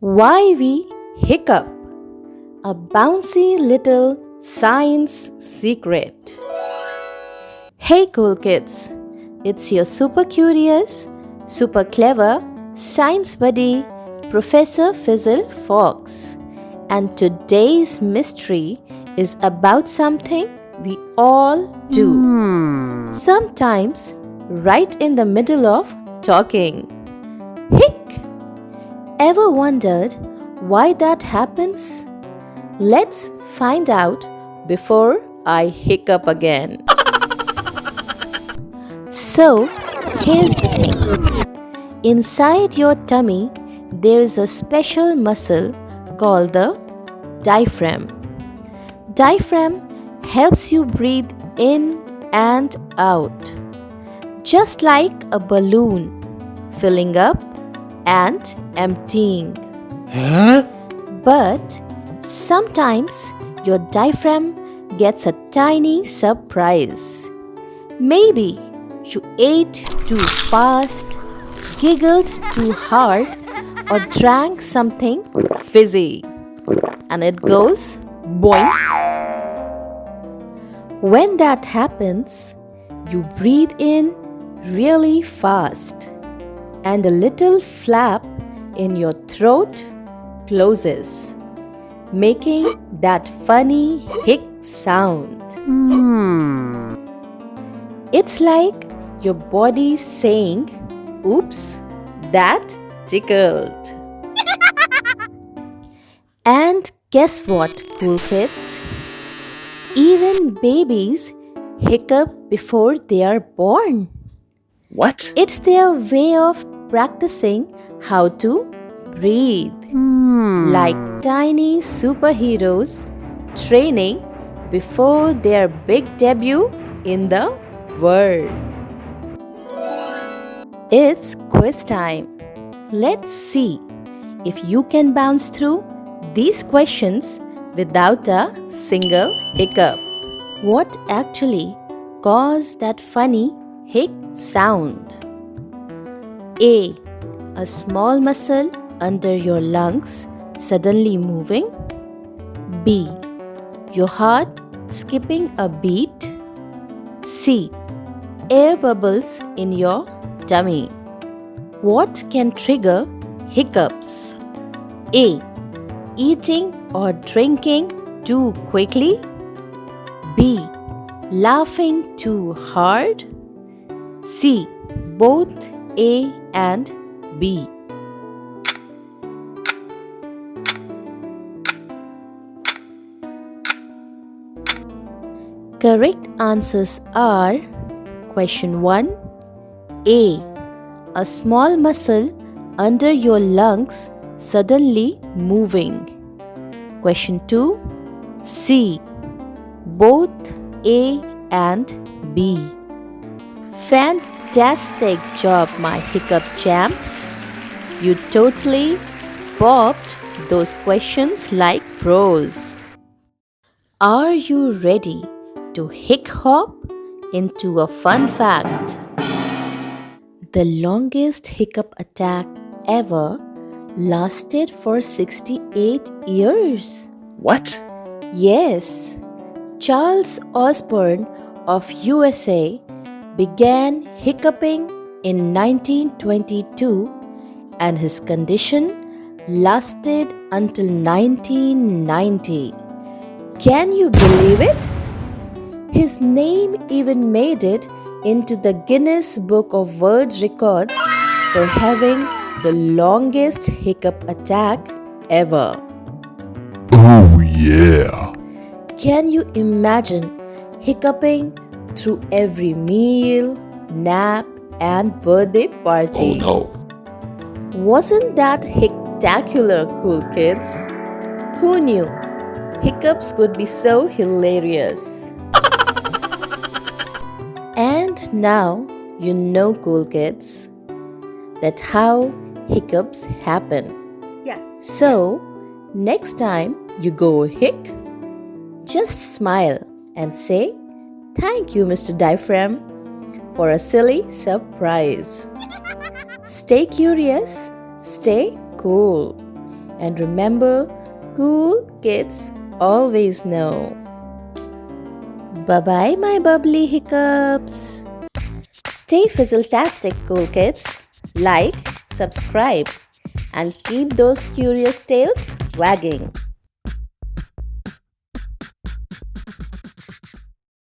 Why we hiccup? A bouncy little science secret. Hey cool kids, it's your super curious, super clever science buddy, Professor Fizzlefox. And today's mystery is about something we all do. Sometimes right in the middle of talking. Hic! Ever wondered why that happens? Let's find out before I hiccup again. So, here's the thing. Inside your tummy, there is a special muscle called the diaphragm. Diaphragm helps you breathe in and out, just like a balloon, filling up and emptying. But sometimes your diaphragm gets a tiny surprise. Maybe you ate too fast, giggled too hard, or drank something fizzy, and it goes boing. When that happens, you breathe in really fast, and a little flap in your throat closes, making that funny hic sound. It's like your body saying, "Oops, that tickled." And guess what, cool kids? Even babies hiccup before they are born. What? It's their way of practicing how to breathe. Like tiny superheroes training before their big debut in the world. It's quiz time. Let's see if you can bounce through these questions without a single hiccup. What actually caused that funny hic sound? A. A small muscle under your lungs suddenly moving. B. Your heart skipping a beat. C. Air bubbles in your tummy. What can trigger hiccups? A. Eating or drinking too quickly. B. Laughing too hard. C. Both A and B. Correct answers are question 1. A. A small muscle under your lungs suddenly moving. Question 2. C. Both A and B. Fantastic job, my hiccup champs. You totally popped those questions like pros. Are you ready to hic hop into a fun fact? The longest hiccup attack ever lasted for 68 years. What? Yes, Charles Osborne of USA began hiccuping in 1922 and his condition lasted until 1990. Can you believe it? His name even made it into the Guinness Book of World Records for having the longest hiccup attack ever. Oh yeah. Can you imagine hiccuping through every meal, nap, and birthday party? Oh no. Wasn't that hictacular, cool kids? Who knew hiccups could be so hilarious? And now you know, cool kids, that how hiccups happen. Yes. So, next time you go hic, just smile and say, "Thank you, Mr. Diaphragm, for a silly surprise." Stay curious, stay cool. And remember, cool kids always know. Bye bye, my bubbly hiccups. Stay fizzle-tastic, cool kids. Like, subscribe, and keep those curious tails wagging.